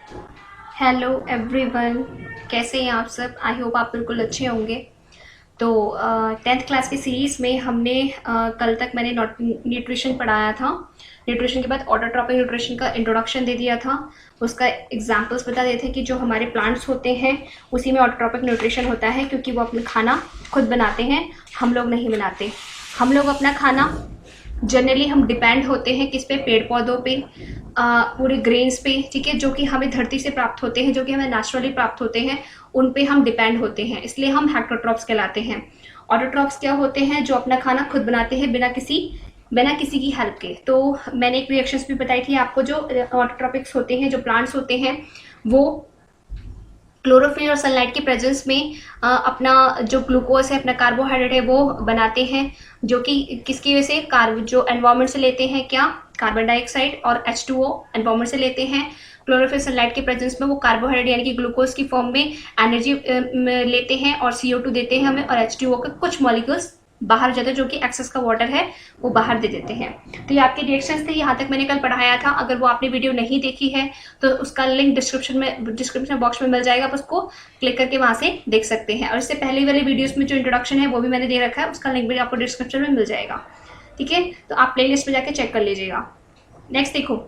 Hello everyone, कैसे हैं आप सब। आई होप आप बिल्कुल अच्छे होंगे। तो 10th क्लास की सीरीज़ में हमने कल तक मैंने न्यूट्रिशन पढ़ाया था। न्यूट्रिशन के बाद ऑटोट्रॉपिक न्यूट्रिशन का इंट्रोडक्शन दे दिया था। उसका एग्जांपल्स बता देते थे कि जो हमारे प्लांट्स होते हैं उसी में ऑटोट्रॉपिक न्यूट्रिशन होता है, क्योंकि वो अपना खाना खुद बनाते हैं, हम लोग नहीं बनाते। हम लोग अपना खाना जनरली हम डिपेंड होते हैं किस पे, पेड़ पौधों पे, पूरे ग्रेन्स पे, ठीक है, जो कि हमें धरती से प्राप्त होते हैं, जो कि हमें नेचुरली प्राप्त होते हैं, उन पे हम डिपेंड होते हैं, इसलिए हम हेक्टोट्रॉप्स कहलाते हैं। ऑटोट्रॉप्स क्या होते हैं? जो अपना खाना खुद बनाते हैं बिना किसी की हेल्प के। तो मैंने एक रिएक्शंस भी बताई थी आपको। जो ऑटोट्रॉपिक्स होते हैं, जो प्लांट्स होते हैं, वो क्लोरोफिल और सनलाइट के प्रेजेंस में अपना जो ग्लूकोज है, अपना कार्बोहाइड्रेट है, वो बनाते हैं, जो कि किसकी वजह से, जो एनवायरमेंट से लेते हैं, क्या, कार्बन डाइऑक्साइड और H2O एनवायरमेंट से लेते हैं। क्लोरोफिल सनलाइट के प्रेजेंस में वो कार्बोहाइड्रेट यानी कि ग्लूकोज की फॉर्म में एनर्जी लेते हैं और CO2 देते हैं हमें, और H2O के कुछ मॉलिक्यूल्स बाहर जाते हैं, जो कि एक्सेस का वाटर है वो बाहर दे देते हैं। तो ये आपके रिएक्शंस थे, यहाँ तक मैंने कल पढ़ाया था। अगर वो आपने वीडियो नहीं देखी है तो उसका लिंक डिस्क्रिप्शन बॉक्स में मिल जाएगा, आप उसको क्लिक करके वहां से देख सकते हैं। और इससे पहले वाले वीडियोस में जो इंट्रोडक्शन है वो भी मैंने दे रखा है, उसका लिंक भी आपको डिस्क्रिप्शन में मिल जाएगा, ठीक है। तो आप प्लेलिस्ट में जाके चेक कर लीजिएगा। नेक्स्ट देखो,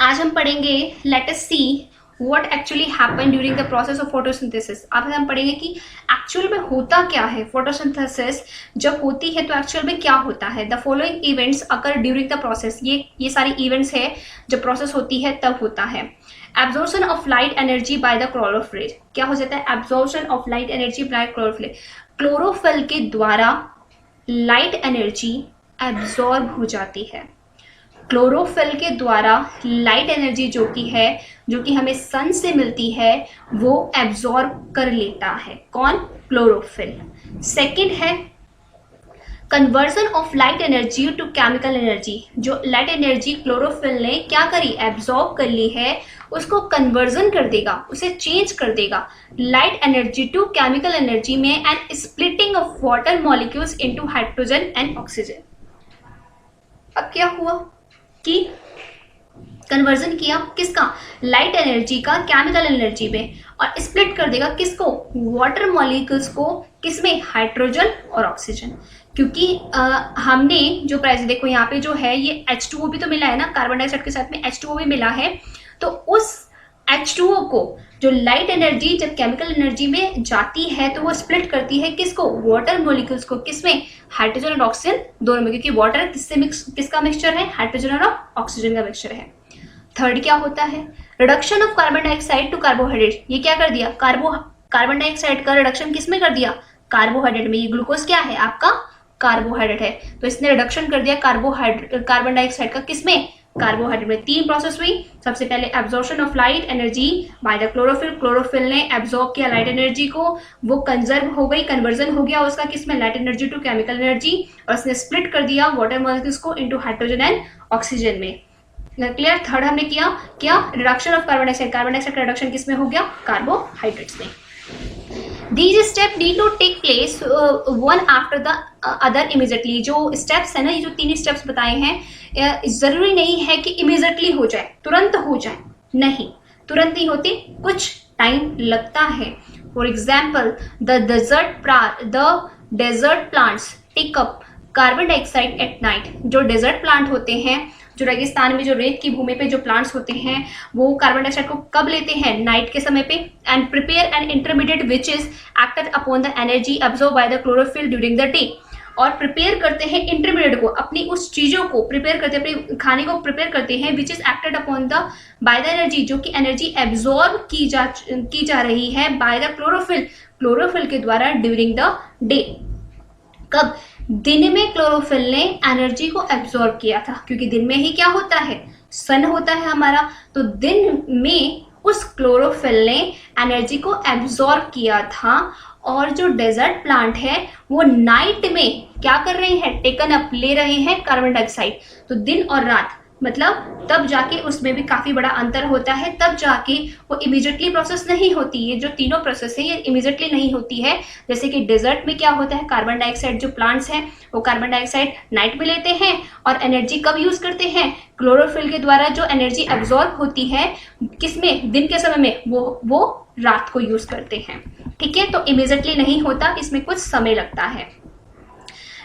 आज हम पढ़ेंगे, let us see what actually happen during the process of photosynthesis. अब हम पढ़ेंगे कि एक्चुअल में होता क्या है। फोटोसिंथेसिस जब होती है तो एक्चुअल में क्या होता है। The following events occur during the process. ये सारी इवेंट्स है जब प्रोसेस होती है तब होता है। Absorption of light energy by the chlorophyll. क्या हो जाता है? Absorption of light energy by chlorophyll. Chlorophyll के द्वारा लाइट एनर्जी एब्जॉर्ब हो जाती है। क्लोरोफिल के द्वारा लाइट एनर्जी जो कि हमें सन से मिलती है, वो एब्जॉर्ब कर लेता है। कौन? क्लोरोफिल। सेकंड है conversion of light energy to chemical energy. जो लाइट एनर्जी क्लोरोफिल ने क्या करी, एब्जॉर्ब कर ली है, उसको कन्वर्जन कर देगा, उसे चेंज कर देगा light energy to chemical energy में, and splitting of water molecules into hydrogen and oxygen. अब क्या हुआ कि कन्वर्जन किया किसका, लाइट एनर्जी का केमिकल एनर्जी में, और स्प्लिट कर देगा किसको, वाटर मॉलिक्यूल्स को, किसमें, हाइड्रोजन और ऑक्सीजन। क्योंकि हमने जो प्राइस देखो यहाँ पे जो है ये H2O भी तो मिला है ना, कार्बन डाइऑक्साइड के साथ में H2O भी मिला है। तो उस H2O को जो लाइट एनर्जी जब केमिकल एनर्जी में जाती है तो वो स्प्लिट करती है किसको, वाटर मॉलिक्यूल्स को, किसमें, हाइड्रोजन और ऑक्सीजन दोनों में, क्योंकि वाटर किसका मिक्सचर है, हाइड्रोजन और ऑक्सीजन का मिक्सचर है। थर्ड क्या होता है, reduction of carbon dioxide to carbohydrate. ये क्या कर दिया, कार्बन डाइऑक्साइड का रिडक्शन किसमें कर दिया, कार्बोहाइड्रेट में। ये ग्लूकोज क्या है आपका, कार्बोहाइड्रेट है, तो इसने रिडक्शन कर दिया कार्बन डाइऑक्साइड का, किसमें, कार्बोहाइड्रेट में। तीन प्रोसेस हुई। सबसे पहले absorption of light energy by the chlorophyll. Chlorophyll ने एब्जॉर्ब किया लाइट एनर्जी को, वो कंजर्व हो गई, कन्वर्जन हो गया उसका किसमें, light energy to chemical energy, और उसने स्प्लिट कर दिया वाटर मॉलिक्यूल्स को इनटू हाइड्रोजन एंड ऑक्सीजन में। क्लियर। थर्ड हमने किया क्या, reduction of carbon dioxide. Carbon dioxide का रिडक्शन किसमें हो गया, कार्बोहाइड्रेट्स में। These steps need to take place one after the other immediately। जो steps है ना, ये जो तीन steps बताए हैं, जरूरी नहीं है कि immediately हो जाए, तुरंत हो जाए, नहीं, तुरंत नहीं होते, कुछ टाइम लगता है। For example, the desert plants take up carbon dioxide at night. जो डेजर्ट प्लांट होते हैं, जो रेगिस्तान में, जो रेत की भूमि पे जो प्लांट्स होते हैं, वो कार्बन डाइऑक्साइड को कब लेते हैं, नाइट के समय पे। And prepare an intermediate which is acted upon the energy absorb by the chlorophyll during the day. और प्रिपेयर करते हैं इंटरमीडिएट को, अपनी उस चीजों को प्रिपेयर करते हैं, अपने खाने को प्रिपेयर करते हैं, which is acted upon the by the energy, जो कि एनर्जी एब्सॉर्ब की जा रही है बाय द क्लोरोफिल के द्वारा ड्यूरिंग द डे। कब, दिन में क्लोरोफिल ने एनर्जी को एब्सॉर्ब किया था, क्योंकि दिन में ही क्या होता है, सन होता है हमारा। तो दिन में उस क्लोरोफिल ने एनर्जी को एब्सॉर्ब किया था, और जो डेजर्ट प्लांट है वो नाइट में क्या कर रहे हैं, टेकन अप, ले रहे हैं कार्बन डाइऑक्साइड। तो दिन और रात, मतलब तब जाके उसमें भी काफी बड़ा अंतर होता है, तब जाके वो इमीडिएटली प्रोसेस नहीं होती। ये जो तीनों प्रोसेस है ये इमीडिएटली नहीं होती है। जैसे कि डेजर्ट में क्या होता है, कार्बन डाइऑक्साइड, जो प्लांट्स हैं वो कार्बन डाइऑक्साइड नाइट में लेते हैं और एनर्जी कब यूज करते हैं, क्लोरोफिल के द्वारा जो एनर्जी एब्जॉर्ब होती है किसमें, दिन के समय में, वो रात को यूज करते हैं। ठीक है, तो इमीडिएटली नहीं होता, इसमें कुछ समय लगता है।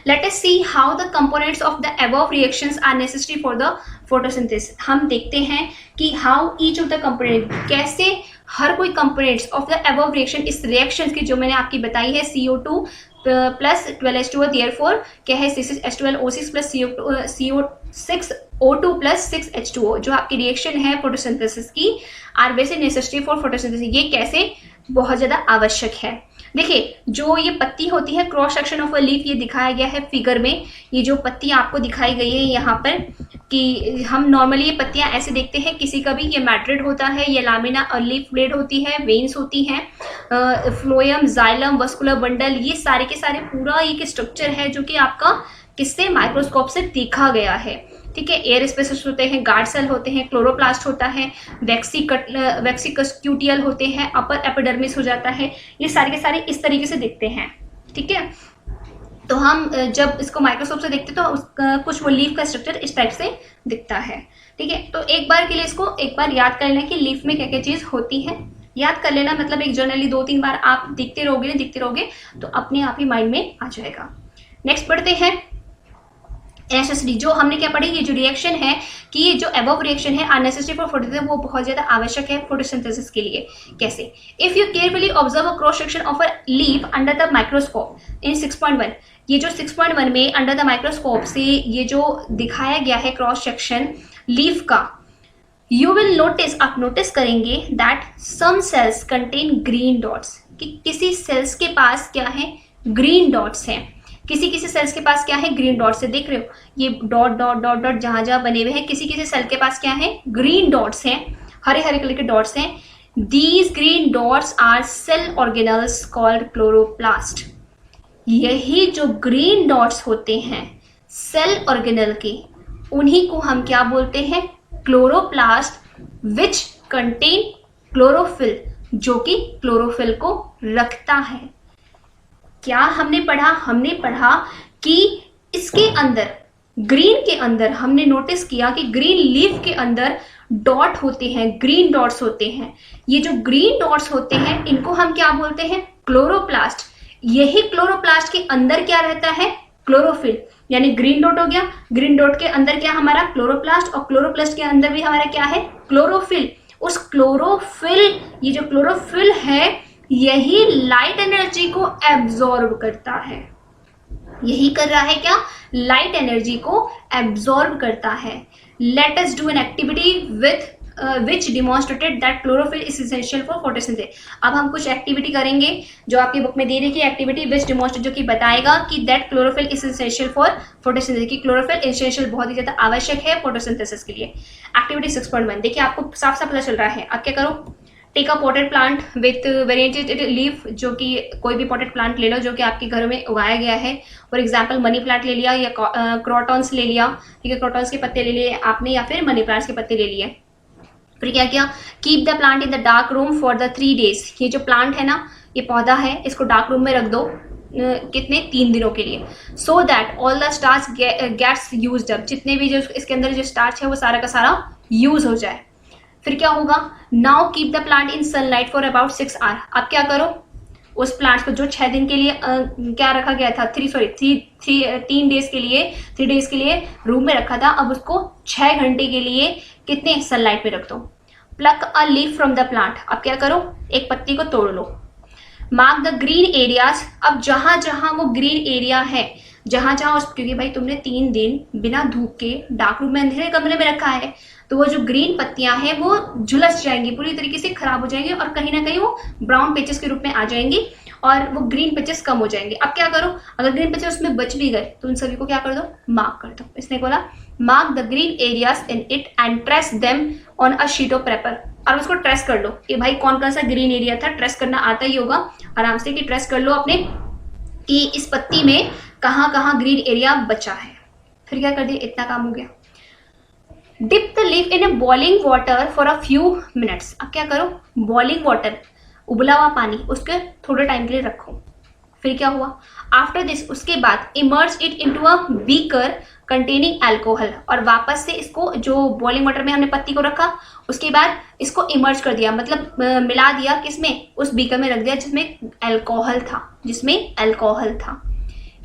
Let us see how the components of the above reactions are necessary for the photosynthesis। हम देखते हैं कि how each of the component, कैसे हर कोई components of the above reaction, इस reactions की जो मैंने आपकी बताई है, CO2 प्लस 12H2O, therefore क्या है, C6H12O6 plus CO6O2 plus 6H2O, जो आपकी रिएक्शन है फोटोसिंथेसिस की, आर वैसे नेसेसरी फॉर फोटोसिंथेसिस। ये कैसे, बहुत ज्यादा आवश्यक है। देखिए, जो ये पत्ती होती है, cross section of a leaf, ये दिखाया गया है फिगर में। ये जो पत्ती आपको दिखाई गई है यहाँ पर, कि हम नॉर्मली ये पत्तियां ऐसे देखते हैं, किसी का भी ये मैट्रिड होता है, ये लामिना लीफ ब्लेड होती है, वेन्स होती हैं, फ्लोएम, जाइलम, वस्कुलर बंडल, ये सारे के सारे पूरा एक स्ट्रक्चर है जो कि आपका किससे, माइक्रोस्कोप से देखा गया है। ठीक है, एयर स्पेसेस होते हैं, गार्ड सेल होते हैं, क्लोरोप्लास्ट होता है, वेक्सिकस्क्यूटियल होते हैं, अपर एपिडर्मिस हो जाता है, ये सारे के सारे इस तरीके से दिखते हैं। ठीक है, तो हम जब इसको माइक्रोस्कोप से देखते हैं तो कुछ वो लीफ का स्ट्रक्चर इस टाइप से दिखता है। ठीक है, तो एक बार के लिए इसको एक बार याद कर लेना कि लीफ में क्या क्या चीज होती है, याद कर लेना, मतलब एक जर्नली 2-3 बार आप देखते रहोगे तो अपने आप ही माइंड में आ जाएगा। नेक्स्ट पढ़ते हैं नेसेसरी, जो हमने क्या पढ़ी, ये जो रिएक्शन है कि ये जो अबव रिएक्शन है अननेसेसरी फॉर फोटोसिंथेसिस, वो बहुत ज्यादा आवश्यक है फोटोसिंथेसिस के लिए। कैसे, if you carefully observe a cross section of a leaf under the microscope इन 6.1, ये जो 6.1 में अंडर द माइक्रोस्कोप से ये जो दिखाया गया है क्रॉस सेक्शन लीफ का, यू विल नोटिस, आप नोटिस करेंगे that some cells contain green dots, कि किसी सेल्स के पास क्या है, ग्रीन डॉट्स हैं। किसी किसी सेल्स के पास क्या है, ग्रीन डॉट्स है, देख रहे हो ये डॉट डॉट डॉट डॉट जहां जहां बने हुए हैं, किसी किसी सेल के पास क्या है, ग्रीन डॉट्स हैं, हरे हरे कलर के डॉट्स हैं। These green dots are cell organelles called chloroplast. यही जो ग्रीन डॉट्स होते हैं सेल ऑर्गेनल के, उन्हीं को हम क्या बोलते हैं, क्लोरोप्लास्ट, विच कंटेन क्लोरोफिल, जो कि क्लोरोफिल को रखता है। क्या हमने पढ़ा, हमने पढ़ा कि इसके अंदर, ग्रीन के अंदर हमने नोटिस किया कि ग्रीन लीफ के अंदर डॉट होते हैं, ग्रीन डॉट्स होते हैं। ये जो ग्रीन डॉट्स होते हैं इनको हम क्या बोलते हैं, क्लोरोप्लास्ट। यही क्लोरोप्लास्ट के अंदर क्या रहता है, क्लोरोफिल, यानी ग्रीन डॉट हो गया, ग्रीन डॉट के अंदर क्या हमारा, क्लोरोप्लास्ट, और क्लोरोप्लास्ट के अंदर भी हमारा क्या है, क्लोरोफिल। उस क्लोरोफिल, ये जो क्लोरोफिल है यही लाइट एनर्जी को एब्जॉर्ब करता है। यही कर रहा है क्या, लाइट एनर्जी को एब्जॉर्ब करता है। Let us do an activity with which demonstrated that chlorophyll is essential for photosynthesis. अब हम कुछ एक्टिविटी करेंगे जो आपकी बुक में दे रही है, एक्टिविटी विच डिमॉन्स्ट्रेट, जो कि बताएगा कि that chlorophyll is essential for photosynthesis, की क्लोरोफिल एसेंशियल बहुत ही ज्यादा आवश्यक है फोटोसिंथेसिस के लिए। एक्टिविटी 6.1 देखिए, आपको साफ साफ पता चल रहा है। अब क्या करो, take a potted plant with variegated leaf, जो कि कोई भी पॉटेड प्लांट ले लो जो कि आपके घर में उगाया गया है। फॉर एग्जाम्पल मनी प्लांट ले लिया या क्रोटॉन्स ले लिया, ठीक है, क्रोटॉन्स के पत्ते ले लिए आपने या फिर मनी प्लांट्स के पत्ते ले लिए। फिर क्या किया, keep the plant in the dark room for the 3 days। ये जो प्लांट है ना, ये पौधा है, इसको डार्क रूम में रख दो, कितने, 3 दिनों के लिए। So that all the starch gets used up, जितने भी जो इसके अंदर जो स्टार्च है वो सारा का सारा यूज हो जाए। फिर क्या होगा, now keep the plant in sunlight for about 6 hours। अब क्या करो, उस प्लांट को जो 6 दिन के लिए क्या रखा गया था, 3 डेज के लिए रूम में रखा था, अब उसको 6 घंटे के लिए कितने, सनलाइट में रख दो। Pluck a leaf from the plant, अब क्या करो, एक पत्ती को तोड़ लो। मार्क द ग्रीन एरियाज, अब जहां जहां वो ग्रीन एरिया है, जहां जहां उस, क्योंकि भाई तुमने 3 दिन बिना धूप के डार्क रूम में अंधेरे कमरे में रखा है, तो वो जो ग्रीन पत्तियां हैं वो झुलस जाएंगी, पूरी तरीके से खराब हो जाएंगी और कहीं ना कहीं वो ब्राउन पेचेस के रूप में आ जाएंगी और वो ग्रीन पेचेस कम हो जाएंगे। अब क्या करो, अगर ग्रीन पेचेस उसमें बच भी गए तो उन सभी को क्या कर दो, मार्क कर दो। इसने बोला mark the green areas in it and trace them on a sheet of paper. और उसको ट्रेस कर लो कि भाई कौन कौन सा ग्रीन एरिया था, ट्रेस करना आता ही होगा आराम से, कि ट्रेस कर लो अपने कि इस पत्ती में कहाँ कहाँ ग्रीन एरिया बचा है। फिर क्या कर दिया, इतना काम हो गया। Dip the leaf in a boiling water for a few minutes. अब क्या करो, बॉइलिंग वाटर, उबला हुआ पानी, उसके थोड़े टाइम के लिए रखो। फिर क्या हुआ, आफ्टर दिस, उसके बाद emerge it into a beaker containing alcohol, और वापस से इसको जो बॉइलिंग वाटर में हमने पत्ती को रखा, उसके बाद इसको इमर्ज कर दिया, मतलब मिला दिया, किसमें, उस बीकर में रख दिया जिसमें अल्कोहल था, जिसमें अल्कोहल था।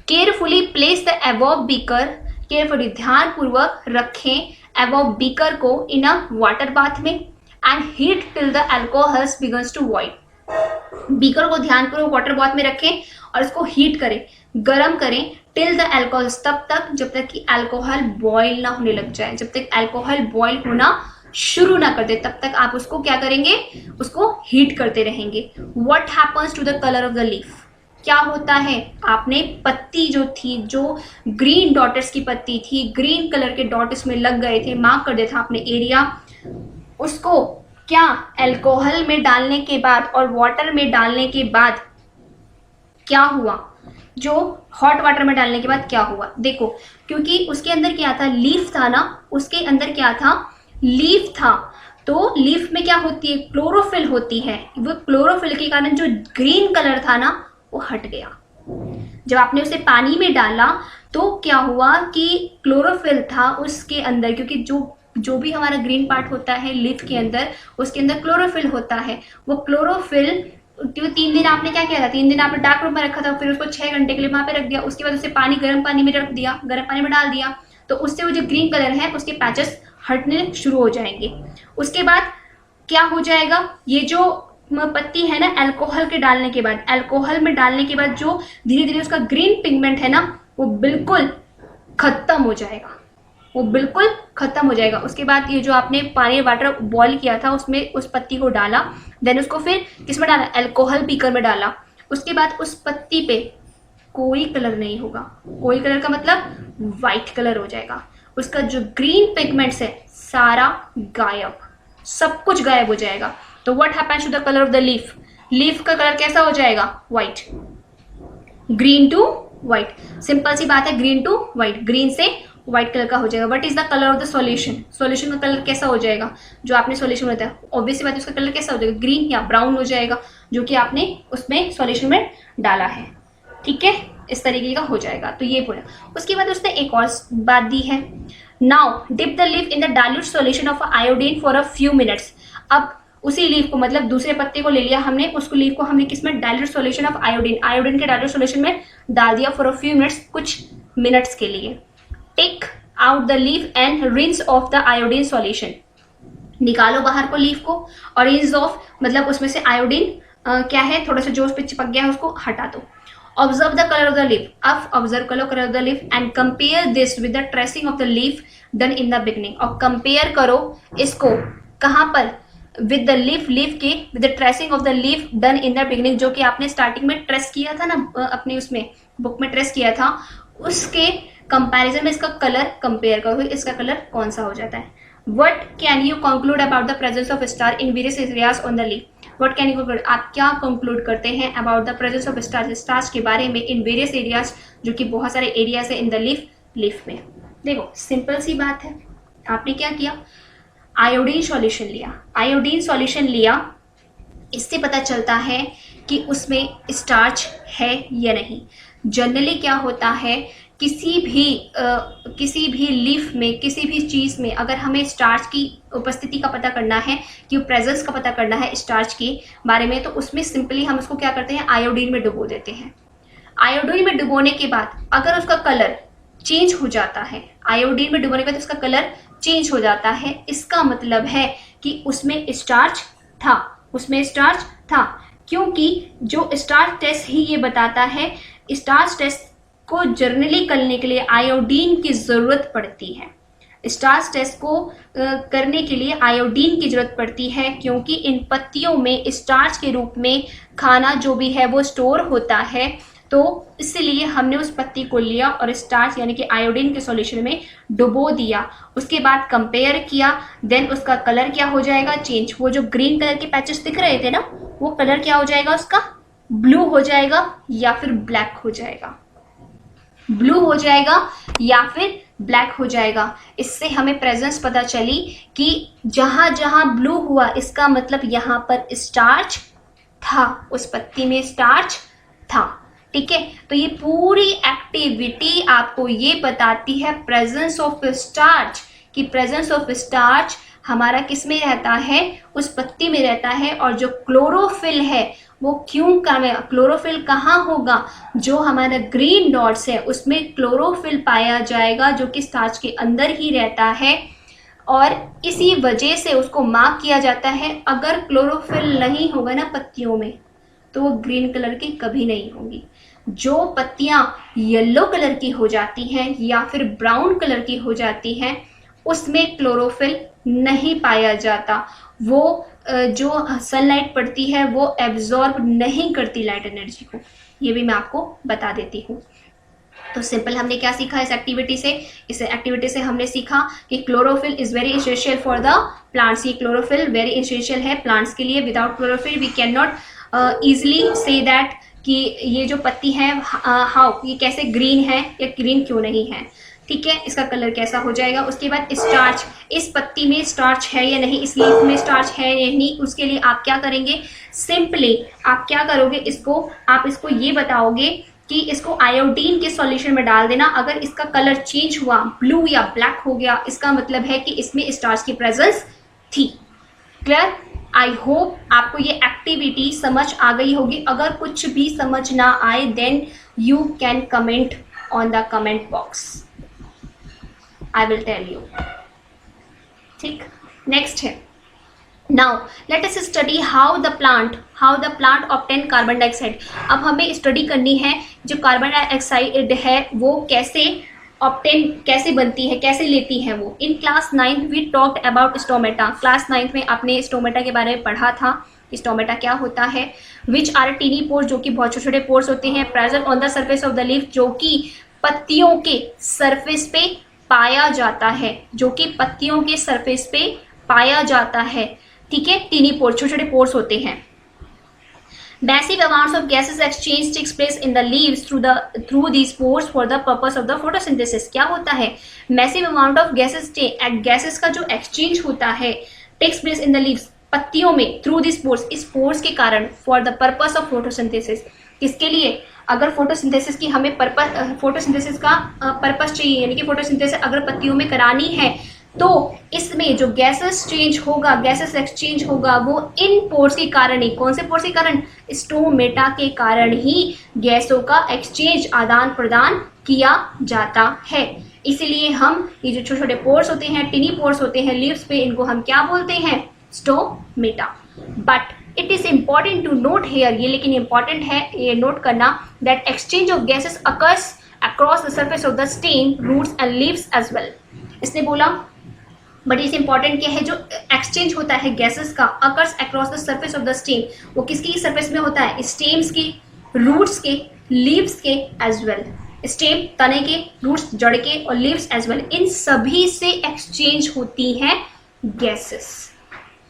Carefully place the above beaker, carefully, ध्यान पूर्वक रखें अबव बीकर को इन अ वाटर बाथ में, and heat till the alcohol begins to boil. Beaker को ध्यानपूर्वक वाटर बाथ में रखें और इसको हीट करें, गर्म करें, टिल द अल्कोहल, तब तक जब तक कि अल्कोहल बॉयल ना होने लग जाए, जब तक अल्कोहल बॉयल होना शुरू ना कर दे तब तक आप उसको क्या करेंगे, उसको हीट करते रहेंगे। What happens to the colour of the leaf, क्या होता है, आपने पत्ती जो थी, जो ग्रीन डॉट्स की पत्ती थी, ग्रीन कलर के डॉट इसमें लग गए थे, मार्क कर दिया था आपने एरिया, उसको क्या अल्कोहल में डालने के बाद और वाटर में डालने के बाद क्या हुआ, जो हॉट वाटर में डालने के बाद क्या हुआ, देखो, क्योंकि उसके अंदर क्या था, लीफ था ना, उसके अंदर क्या था, लीफ था, तो लीफ में क्या होती है, क्लोरोफिल होती है, वो क्लोरोफिल के कारण जो ग्रीन कलर था ना वो हट गया। जब आपने उसे पानी में डाला तो क्या हुआ कि क्लोरोफिल था उसके अंदर, क्योंकि जो भी हमारा ग्रीन पार्ट होता है लीफ के अंदर, उसके अंदर क्लोरोफिल होता है। वो क्लोरोफिल, क्योंकि 3 दिन आपने क्या किया था, 3 दिन आपने डार्क रूम में रखा था, फिर उसको 6 घंटे के लिए वहां पे रख दिया, उसके बाद उसे गर्म पानी में रख दिया, गर्म पानी में डाल दिया, तो उससे वो जो ग्रीन कलर है उसके पैचेस हटने शुरू हो जाएंगे। उसके बाद क्या हो जाएगा, ये जो पत्ती है ना, अल्कोहल के डालने के बाद, अल्कोहल में डालने के बाद जो धीरे धीरे उसका ग्रीन पिगमेंट है ना वो बिल्कुल खत्म हो जाएगा, वो बिल्कुल खत्म हो जाएगा। उसके बाद ये जो आपने पानी वाटर बॉईल किया था उसमें उस पत्ती को डाला, देन उसको फिर किसमें डाला, अल्कोहल बीकर में डाला, उसके बाद उस पत्ती पे कोई कलर नहीं होगा, कोई कलर का मतलब वाइट कलर हो जाएगा, उसका जो ग्रीन पिगमेंट्स है सारा गायब, सब कुछ गायब हो जाएगा। तो what happens to the colour of the leaf, leaf का कलर कैसा हो जाएगा, white, green to white, simple सी बात है, ग्रीन टू व्हाइट, ग्रीन से व्हाइट कलर का हो जाएगा। What is the colour of the solution, solution का कलर कैसा हो जाएगा, जो आपने सॉल्यूशन में बताया, ऑब्वियसली बात है उसका कलर कैसा हो जाएगा, ग्रीन या ब्राउन हो जाएगा, जो कि आपने उसमें सॉल्यूशन में डाला है, ठीक है, इस तरीके का हो जाएगा। तो ये बोला, उसके बाद उसने एक और बात दी है, now dip the leaf in the dilute solution of iodine for a few minutes. अब उसी लीफ को, मतलब दूसरे पत्ते को ले लिया हमने, उसको लीफ को हमने किसमें, dilute solution of iodine, iodine के डाइल्यूट सॉल्यूशन में डाल दिया फॉर अ फ्यू मिनट्स, कुछ मिनट्स के लिए। Take out the leaf and rinse off the iodine solution, निकालो बाहर को लीफ को, और रिंस ऑफ मतलब उसमें से आयोडीन क्या है, थोड़ा सा जो उस पर चिपक गया है उसको हटा दो। Observe the colour of the leaf, अब ऑब्जर्व करो colour of the leaf and compare this with the tracing of the leaf done in the beginning, और कंपेयर करो इसको कहाँ पर, विद द लीफ, लीफ के with the tracing of the leaf done in the beginning, जो कि आपने starting में ट्रेस किया था ना, अपने उसमें बुक में ट्रेस किया था, उसके कंपैरिजन में इसका कलर कंपेयर करो, इसका कलर कौन सा हो जाता है। What can you conclude about the presence of star in various areas on the leaf? What can you conclude? आप क्या conclude करते हैं about the presence of stars, stars के बारे में in various areas, जो कि बहुत सारे areas है in the leaf, leaf में। देखो सिंपल सी बात है, आपने क्या किया, आयोडीन सॉल्यूशन लिया, आयोडीन सॉल्यूशन लिया, इससे पता चलता है कि उसमें स्टार्च है या नहीं। जनरली क्या होता है, किसी भी लीफ में, किसी भी चीज़ में अगर हमें स्टार्च की उपस्थिति का पता करना है, कि प्रेजेंस का पता करना है स्टार्च के बारे में, तो उसमें सिंपली हम उसको क्या करते हैं, आयोडीन में डुबो देते हैं। आयोडीन में डुबोने के बाद अगर उसका कलर चेंज हो जाता है, आयोडीन में डुबोने के बाद उसका कलर चेंज हो जाता है, इसका मतलब है कि उसमें स्टार्च था, उसमें स्टार्च था, क्योंकि जो स्टार्च टेस्ट ही ये बताता है, स्टार्च टेस्ट को जर्नली करने के लिए आयोडीन की ज़रूरत पड़ती है, स्टार्च टेस्ट को करने के लिए आयोडीन की ज़रूरत पड़ती है, क्योंकि इन पत्तियों में स्टार्च के रूप में खाना जो भी है वो स्टोर होता है, तो इसलिए हमने उस पत्ती को लिया और स्टार्च यानी कि आयोडीन के सॉल्यूशन में डुबो दिया, उसके बाद कंपेयर किया, देन उसका कलर क्या हो जाएगा, चेंज, वो जो ग्रीन कलर के पैचेस दिख रहे थे ना, वो कलर क्या हो जाएगा, उसका ब्लू हो जाएगा या फिर ब्लैक हो जाएगा, ब्लू हो जाएगा या फिर ब्लैक हो जाएगा। इससे हमें प्रेजेंस पता चली कि जहां जहां ब्लू हुआ इसका मतलब यहाँ पर स्टार्च था, उस पत्ती में स्टार्च था। ठीक है, तो ये पूरी एक्टिविटी आपको ये बताती है प्रेजेंस ऑफ स्टार्च, कि प्रेजेंस ऑफ स्टार्च हमारा किस में रहता है, उस पत्ती में रहता है। और जो क्लोरोफिल है वो क्यों कम है, क्लोरोफिल कहाँ होगा, जो हमारा ग्रीन डॉट्स है उसमें क्लोरोफिल पाया जाएगा, जो कि स्टार्च के अंदर ही रहता है। और इसी वजह से उसको मार्क किया जाता है। अगर क्लोरोफिल नहीं होगा ना पत्तियों में, तो वो ग्रीन कलर की कभी नहीं होंगी। जो पत्तियां येलो कलर की हो जाती हैं या फिर ब्राउन कलर की हो जाती हैं, उसमें क्लोरोफिल नहीं पाया जाता। वो जो सनलाइट पड़ती है वो एब्जॉर्ब नहीं करती लाइट एनर्जी को। ये भी मैं आपको बता देती हूँ। तो सिंपल हमने क्या सीखा इस एक्टिविटी से, इस एक्टिविटी से हमने सीखा कि chlorophyll is very essential for the plants. ये क्लोरोफिल वेरी इसेंशियल है प्लांट्स के लिए। Without chlorophyll we can not easily से दैट कि ये जो पत्ती है हाउ ये कैसे ग्रीन है या ग्रीन क्यों नहीं है। ठीक है, इसका कलर कैसा हो जाएगा। उसके बाद स्टार्च, इस पत्ती में स्टार्च है या नहीं, इस लीफ में स्टार्च है या नहीं, उसके लिए आप क्या करेंगे, सिंपली आप क्या करोगे, आप इसको ये बताओगे कि इसको आयोडीन के सॉल्यूशन में डाल देना। अगर इसका कलर चेंज हुआ, ब्लू या ब्लैक हो गया, इसका मतलब है कि इसमें स्टार्च की प्रेजेंस थी। क्लियर? आई होप आपको ये एक्टिविटी समझ आ गई होगी। अगर कुछ भी समझ ना आए then you can comment on the comment box, I will tell you. ठीक, नेक्स्ट है, now let us study how the plant obtain carbon dioxide. अब हमें स्टडी करनी है जो कार्बन डाइऑक्साइड है वो कैसे ऑब्टेन, कैसे बनती है, कैसे लेती है वो। In class 9 we talked about stomata. Class 9 में आपने स्टोमेटा के बारे में पढ़ा था। स्टोमेटा क्या होता है, विच आर टीनी पोर्स, जो कि बहुत छोटे छोटे पोर्स होते हैं, present on the surface of the leaf, जो कि पत्तियों के सरफेस पे पाया जाता है, जो कि पत्तियों के सरफेस पे पाया जाता है। ठीक है, टीनी पोर्स, छोटे छोटे पोर्स होते हैं। Massive amounts of gases exchange takes place in the leaves through these pores for the purpose of the photosynthesis। क्या होता है, massive amount of gases का जो exchange होता है takes place in the leaves, पत्तियों में, through these pores, इस pores के कारण, for the purpose of photosynthesis। किसके लिए, अगर फोटोसिंथेसिस की हमें फोटोसिंथेसिस का पर्पस चाहिए, यानी कि फोटोसिंथेसिस अगर पत्तियों में करानी है, तो इसमें जो गैसेस चेंज होगा, गैसेस एक्सचेंज होगा, वो इन पोर्स के कारण ही, कौन से पोर्स के कारण, स्टोमेटा के कारण ही गैसों का एक्सचेंज, आदान प्रदान किया जाता है। इसीलिए हम ये जो छोटे छोटे पोर्स होते हैं, टिनी पोर्स होते हैं लीव्स पे, इनको हम क्या बोलते हैं, stomata. But it is important to note here, ये लेकिन इंपॉर्टेंट है ये नोट करना, that exchange of gases occurs across the surface of the stem, roots and leaves as well. इसने बोला बट इस इंपॉर्टेंट क्या है, जो एक्सचेंज होता है गैसेस का, occurs across the surface of the stem, वो किसकी सर्फेस में होता है, स्टेम्स के, रूट्स के, लीव्स के एज वेल। स्टेम तने के, रूट्स जड़ के, और लीव्स एज वेल, इन सभी से एक्सचेंज होती हैं गैसेस।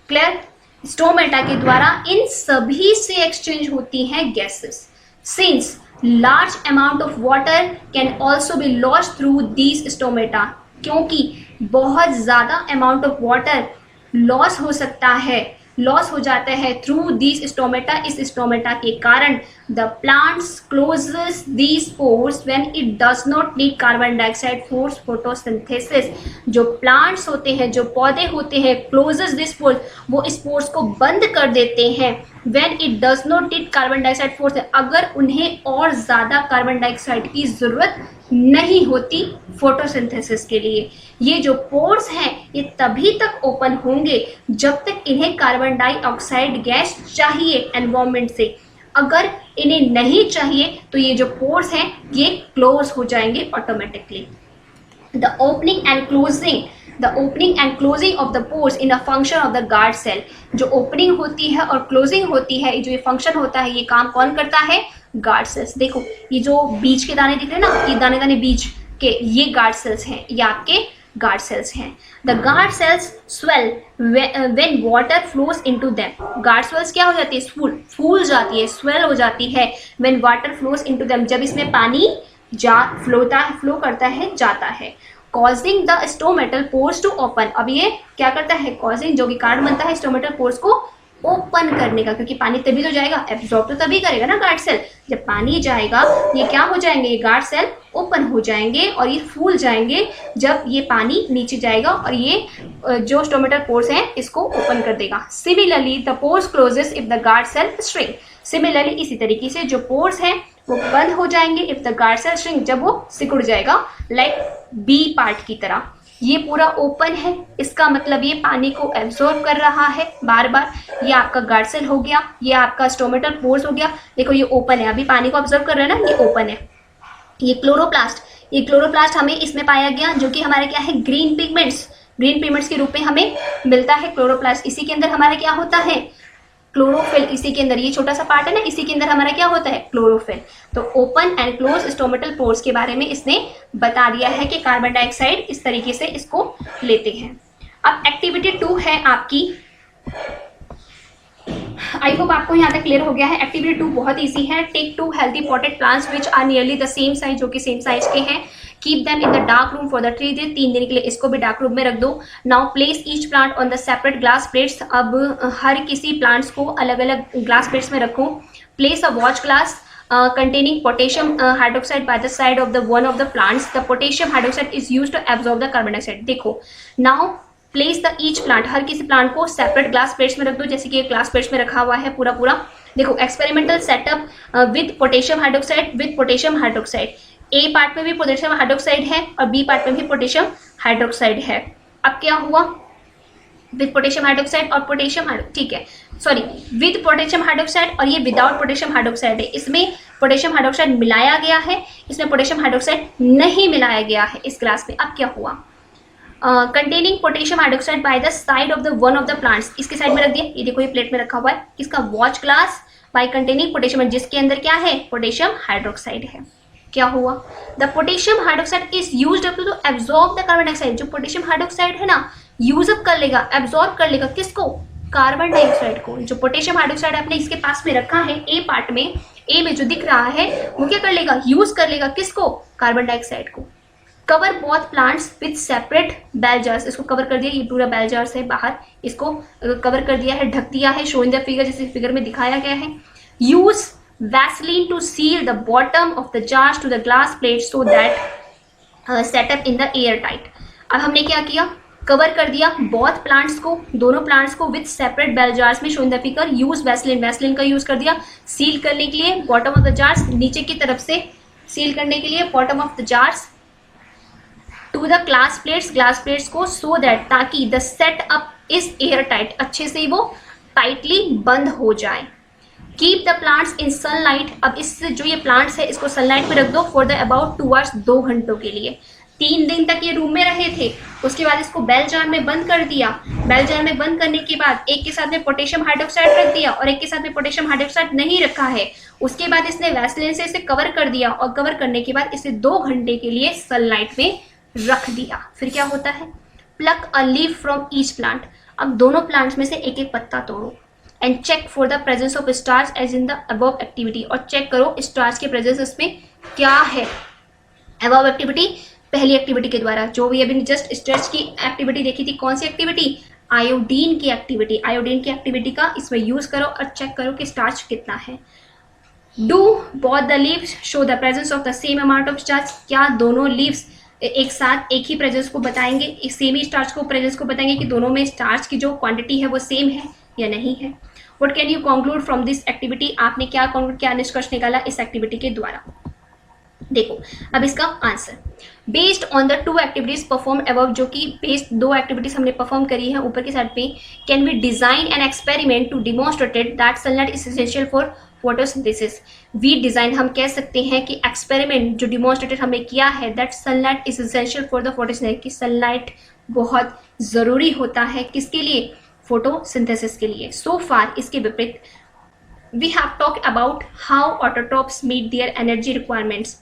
क्लियर? स्टोमेटा के द्वारा इन सभी से एक्सचेंज होती हैं gases. Since large amount of water can also be lost through these stomata, क्योंकि बहुत ज़्यादा अमाउंट ऑफ वाटर लॉस हो सकता है, लॉस हो जाता है थ्रू दीज स्टोमेटा, इस स्टोमेटा के कारण। The plants closes these pores when it does not need carbon dioxide for photosynthesis. जो प्लांट्स होते हैं, जो पौधे होते हैं, क्लोजेस दिस पोर्स, वो इस पोर्स को बंद कर देते हैं when it does not need carbon dioxide force, अगर उन्हें और ज़्यादा कार्बन डाइऑक्साइड की ज़रूरत नहीं होती फोटोसिंथेसिस के लिए। ये जो पोर्स हैं ये तभी तक ओपन होंगे जब तक इन्हें कार्बन डाइऑक्साइड गैस चाहिए एनवायरनमेंट से। अगर इन्हें नहीं चाहिए तो ये जो पोर्स हैं ये क्लोज हो जाएंगे automatically. The opening and closing of the pores in a function of the guard cell. जो ओपनिंग होती है और क्लोजिंग होती है, जो ये फंक्शन होता है, ये काम कौन करता है, गार्ड सेल्स। देखो ये जो बीज के दाने दिख रहे हैं ना, ये दाने दाने बीज के, ये गार्ड सेल्स हैं, ये आपके गार्ड सेल्स हैं। The guard cells swell when water flows into them. Guard cells क्या हो जाती है, फूल जाती है, स्वेल हो जाती है when water flows into them, जब इसमें पानी फ्लो करता है, जाता है। Causing the stomatal pores to open. अब ये क्या करता है, कॉजिंग जो कि कारण बनता है स्टोमेटल पोर्स को ओपन करने का, क्योंकि पानी तभी तो जाएगा, एब्जॉर्ब तो तभी करेगा ना गार्ड सेल। जब पानी जाएगा ये क्या हो जाएंगे, ये गार्ड सेल ओपन हो जाएंगे और ये फूल जाएंगे जब ये पानी नीचे जाएगा और ये जो स्टोमेटल पोर्स है इसको ओपन कर देगा। Similarly the pores closes if the guard cell shrink. Similarly इसी तरीके से जो पोर्स है वो बंद हो जाएंगे if the guard cell shrink, जब वो सिकुड़ जाएगा, लाइक बी पार्ट की तरह। ये पूरा ओपन है, इसका मतलब ये पानी को एब्जॉर्ब कर रहा है बार बार। ये आपका गार्ड सेल हो गया, ये आपका स्टोमेटल पोर्स हो गया। देखो ये ओपन है, अभी पानी को ऑब्जर्व कर रहा है ना, ये ओपन है। ये क्लोरोप्लास्ट, ये क्लोरोप्लास्ट हमें इसमें पाया गया जो कि हमारे क्या है, ग्रीन पिगमेंट्स, ग्रीन पिगमेंट्स के रूप में हमें मिलता है क्लोरोप्लास्ट। इसी के अंदर हमारा क्या होता है, क्लोरोफिल। इसी के अंदर ये छोटा सा पार्ट है ना, इसी के अंदर हमारा क्या होता है, क्लोरोफिल। तो open and close stomatal pores के बारे में इसने बता दिया है कि कार्बन डाइऑक्साइड इस तरीके से इसको लेते हैं। अब एक्टिविटी 2 है आपकी, आई होप आपको यहाँ तक क्लियर हो गया है। एक्टिविटी 2 बहुत ईजी है। Take 2 healthy potted plants which are nearly the same size, जो कि सेम साइज के हैं। Keep them in the dark room for the 3 days, 3 दिन के लिए इसको भी डार्क रूम में रख दो। Now place each plant on the separate glass plates. अब हर किसी प्लांट्स को अलग अलग ग्लास प्लेट्स में रखो। Place a watch glass containing potassium hydroxide by the side of the one of the plants. The potassium hydroxide is used to absorb the carbon dioxide. देखो now place the each plant, हर किसी plant को separate glass plates में रख दो, जैसे कि glass plates में रखा हुआ है पूरा पूरा। देखो experimental setup with potassium hydroxide, with potassium hydroxide. A part में भी पोटेशियम हाइड्रोक्साइड है और बी पार्ट में भी पोटेशियम हाइड्रोक्साइड है। अब क्या हुआ, विद पोटेशियम हाइड्रोक्साइड और पोटेशियम, ठीक है सॉरी, विद पोटेशियम हाइड्रोक्साइड और ये विदाउट पोटेशियम हाइड्रोक्साइड है। इसमें पोटेशियम हाइड्रोक्साइड मिलाया गया है, इसमें पोटेशियम हाइड्रोक्साइड नहीं मिलाया गया है इस ग्लास में। अब क्या हुआ, containing potassium hydroxide by the side of the one of the plants, इसके साइड में रख दिया। ये देखो ये प्लेट में रखा हुआ है, इसका watch glass by containing potassium, जिसके अंदर क्या है, पोटेशियम हाइड्रोक्साइड है। क्या हुआ, the potassium hydroxide is used up to absorb the carbon dioxide. जो पोटेशियम हाइड्रोक्साइड है ना, यूज अप कर लेगा, एब्जॉर्ब कर लेगा, किसको, कार्बन डाइऑक्साइड को। जो पोटेशियम हाइड्रोक्साइड आपने इसके पास में रखा है ए पार्ट में, ए में जो दिख रहा है वो क्या कर लेगा, यूज कर लेगा, किसको, कार्बन डाइऑक्साइड को। Cover both plants with separate bail jars, इसको कवर कर दिया, ये पूरा बेल जार्स है बाहर, इसको कवर कर दिया है, ढक दिया है, शो इन द फिगर, जैसे फिगर में दिखाया गया है। Use Vaseline to seal the bottom of the jars to the glass plate so that setup in the air tight. अब हमने क्या किया, कवर कर दिया बोथ प्लांट्स को, दोनों प्लांट्स को विथ सेपरेट बेल जार्स में, show in the figure. Use Vaseline, Vaseline का यूज कर दिया सील करने के लिए, बॉटम ऑफ द जार्स, नीचे की तरफ से सील करने के लिए bottom of the jars, to the glass plates को, सो दैट, ताकि the set up is air tight, अच्छे से वो टाइटली बंद हो जाए। Keep the plants in sunlight, अब इस जो ये प्लांट्स है इसको सनलाइट में रख दो फॉर द अबाउट 2 आवर्स, 2 घंटों के लिए। 3 दिन तक ये रूम में रहे थे, उसके बाद इसको बेल जार में बंद कर दिया। बेल जार में बंद करने के बाद एक के साथ में पोटेशियम हाइड्रोक्साइड रख दिया और एक के साथ में पोटेशियम हाइड्रोक्साइड नहीं रखा है। उसके बाद इसने वैसलीन से इसे कवर कर दिया और कवर करने के बाद इसे 2 घंटे के लिए सनलाइट में रख दिया। फिर क्या होता है, pluck a leaf from each plant, अब दोनों प्लांट्स में से एक एक पत्ता तोड़ो। And check for the presence of starch as in the above activity, और चेक करो स्टार्च के प्रेजेंस इसमें क्या है। अबव एक्टिविटी पहली एक्टिविटी के द्वारा, जो भी अभी जस्ट स्टार्च की एक्टिविटी देखी थी, कौन सी एक्टिविटी, आयोडीन की एक्टिविटी। आयोडीन की एक्टिविटी का इसमें यूज करो और चेक करो कि स्टार्च कितना है। Do both the leaves show the presence of the same amount of starch, क्या दोनों लीव्स एक साथ एक ही प्रेजेंस को बताएंगे, एक सेम ही स्टार्च को प्रेजेंस को बताएंगे कि दोनों में स्टार्च की जो क्वांटिटी है वो सेम है या नहीं है। What can you conclude from this activity, आपने क्या कंक्लूड, क्या निष्कर्ष निकाला इस एक्टिविटी के द्वारा। देखो अब इसका answer, based on the 2 activities perform above, जो कि बेस्ड 2 एक्टिविटीज हमने परफॉर्म करी है ऊपर की साइड पे, can we design an experiment to demonstrated that sunlight is essential for photosynthesis. We design, हम कह सकते हैं कि एक्सपेरिमेंट जो डिमॉन्स्ट्रेटेड हमने किया है, that sunlight is essential for the photosynthesis, कि सनलाइट बहुत ज़रूरी होता है किसके लिए, फोटोसिंथेसिस के लिए। सो फार इसके विपरीत, we have talked about how autotrophs meet their energy requirements,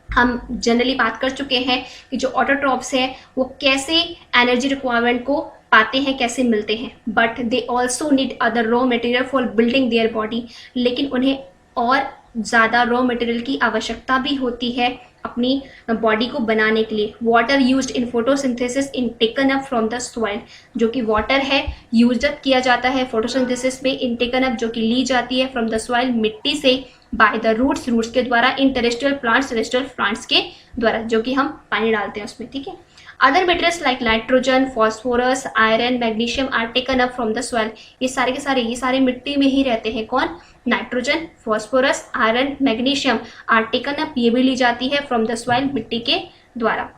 हम जनरली बात कर चुके हैं कि जो ऑटोट्रॉप्स है वो कैसे एनर्जी रिक्वायरमेंट को पाते हैं, कैसे मिलते हैं। But they also need other raw material for building their body, लेकिन उन्हें और ज़्यादा रॉ मटेरियल की आवश्यकता भी होती है अपनी बॉडी को बनाने के लिए। Water used in photosynthesis in taken up from the soil, जो कि वाटर है यूज्ड अप किया जाता है फोटोसिंथेसिस में, इन टेकन अप जो कि ली जाती है फ्रॉम द सॉइल मिट्टी से, बाय द रूट्स रूट्स के द्वारा, इन टेरेस्ट्रियल प्लांट्स के द्वारा, जो कि हम पानी डालते हैं उसमें, ठीक है। Other materials like nitrogen, phosphorus, iron, magnesium are taken up from the soil, ये सारे के सारे ये सारे मिट्टी में ही रहते हैं। कौन? Nitrogen, phosphorus, iron, magnesium are taken up, ये भी ली जाती है फ्रॉम द सॉइल मिट्टी के द्वारा,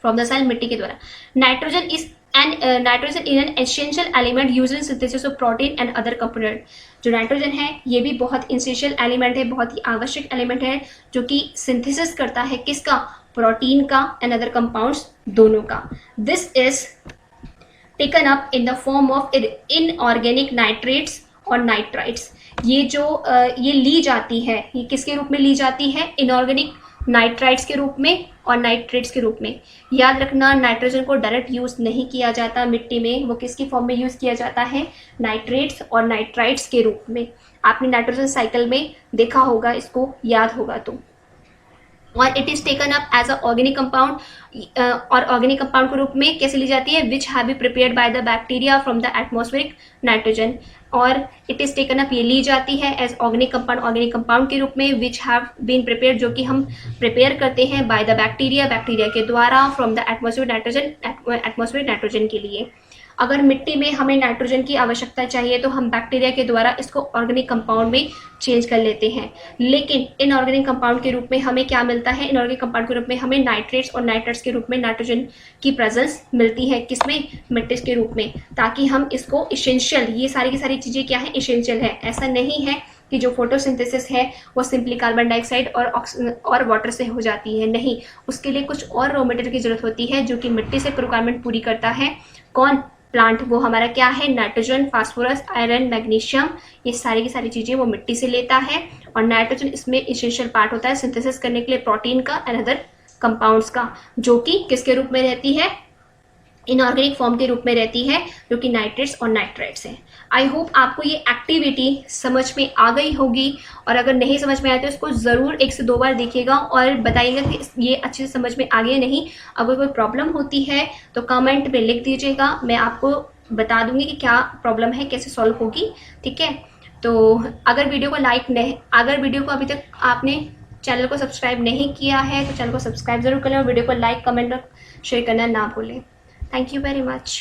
फ्रॉम द सॉइल मिट्टी के द्वारा। Nitrogen is nitrogen in an essential element used in synthesis of protein and other component. जो नाइट्रोजन है ये भी बहुत एसेंशियल एलिमेंट है, बहुत ही आवश्यक एलिमेंट है, जो कि सिंथेसिस करता है किसका? प्रोटीन का एंड अदर कंपाउंड्स दोनों का। This is taken up in the form of inorganic nitrates और नाइट्राइट्स। ये जो ये ली जाती है, ये किसके रूप में ली जाती है? इनऑर्गेनिक नाइट्राइट्स के रूप में और नाइट्रेट्स के रूप में। याद रखना, नाइट्रोजन को डायरेक्ट यूज नहीं किया जाता मिट्टी में, वो किसकी फॉर्म में यूज किया जाता है? नाइट्रेट्स और नाइट्राइट्स के रूप में। आपने नाइट्रोजन साइकिल में देखा होगा, इसको याद होगा तो। और it is taken up as a organic compound, और ऑर्गेनिक कंपाउंड के रूप में कैसे ली जाती है? Which have be prepared by the bacteria from the atmospheric nitrogen. और इट इज टेकन अप, ये ली जाती है एज ऑर्गेनिक कंपाउंड के रूप में, विच हैव बीन प्रिपेयर्ड, जो कि हम प्रिपेयर करते हैं बाय द बैक्टीरिया के द्वारा, फ्रॉम द एटमॉस्फेरिक नाइट्रोजन के लिए। अगर मिट्टी में हमें नाइट्रोजन की आवश्यकता चाहिए तो हम बैक्टीरिया के द्वारा इसको ऑर्गेनिक कंपाउंड में चेंज कर लेते हैं। लेकिन इनऑर्गेनिक कंपाउंड के रूप में हमें क्या मिलता है? इनऑर्गेनिक कंपाउंड के रूप में हमें नाइट्रेट्स और नाइट्रेट्स के रूप में नाइट्रोजन की प्रेजेंस मिलती है। किसमें? मिट्टी के रूप में, ताकि हम इसको इसेंशियल, ये सारी की सारी चीज़ें क्या है? इसेंशियल है। ऐसा नहीं है कि जो फोटोसिंथेसिस है वो सिंपली कार्बन डाइऑक्साइड और वाटर से हो जाती है, नहीं, उसके लिए कुछ और रॉ मटेरियल की जरूरत होती है, जो कि मिट्टी से रिक्वायरमेंट पूरी करता है। कौन? प्लांट। वो हमारा क्या है? नाइट्रोजन, फास्फोरस, आयरन, मैग्नीशियम, ये सारी की सारी चीज़ें वो मिट्टी से लेता है। और नाइट्रोजन इसमें इसेंशियल पार्ट होता है सिंथेसिस करने के लिए प्रोटीन का एंड अदर कंपाउंड्स का, जो कि किसके रूप में रहती है? इनऑर्गेनिक फॉर्म के रूप में रहती है, जो कि नाइट्रेट्स और नाइट्राइट्स हैं। आई होप आपको ये एक्टिविटी समझ में आ गई होगी, और अगर नहीं समझ में आए तो इसको ज़रूर 1 से 2 बार देखिएगा और बताइएगा कि ये अच्छे से समझ में आ गया नहीं। अगर कोई प्रॉब्लम होती है तो कमेंट में लिख दीजिएगा, मैं आपको बता दूंगी कि क्या प्रॉब्लम है, कैसे सॉल्व होगी, ठीक है। तो अगर वीडियो को अभी तक आपने चैनल को सब्सक्राइब नहीं किया है तो चैनल को सब्सक्राइब जरूर करें, और वीडियो को लाइक, कमेंट और शेयर करना ना भूलें। Thank you very much.